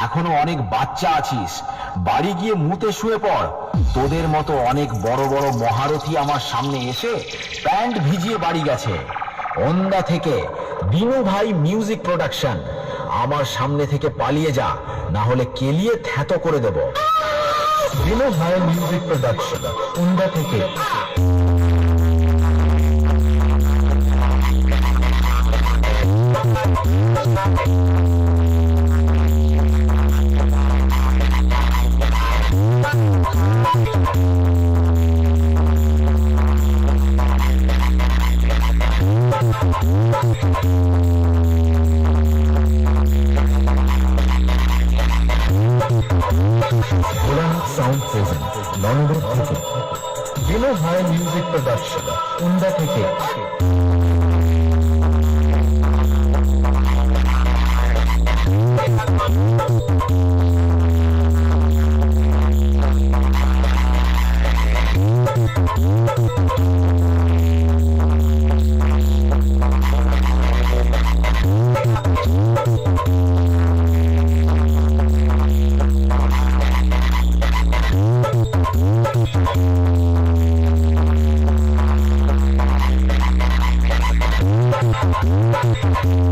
এখনো অনেক বাচ্চা আছিস, বাড়ি গিয়ে মুতে শুয়ে পড়। তোদের মতো অনেক বড় বড় মহারথী আমার সামনে এসে প্যান্ট ভিজিয়ে বাড়ি গেছে। ওন্দা থেকে বিনু ভাই মিউজিক প্রোডাকশন, আমার সামনে থেকে পালিয়ে যা, না হলে কেলিয়ে থ্যাতো করে দেব। বিনু ভাই মিউজিক প্রোডাকশন, ওন্দা থেকে। সাউন্ড প্রেজেন্ট লন্ডন থেকে। বিনু ভাই মিউজিক প্রোডাকশন, ওন্দা থেকে। Thank you.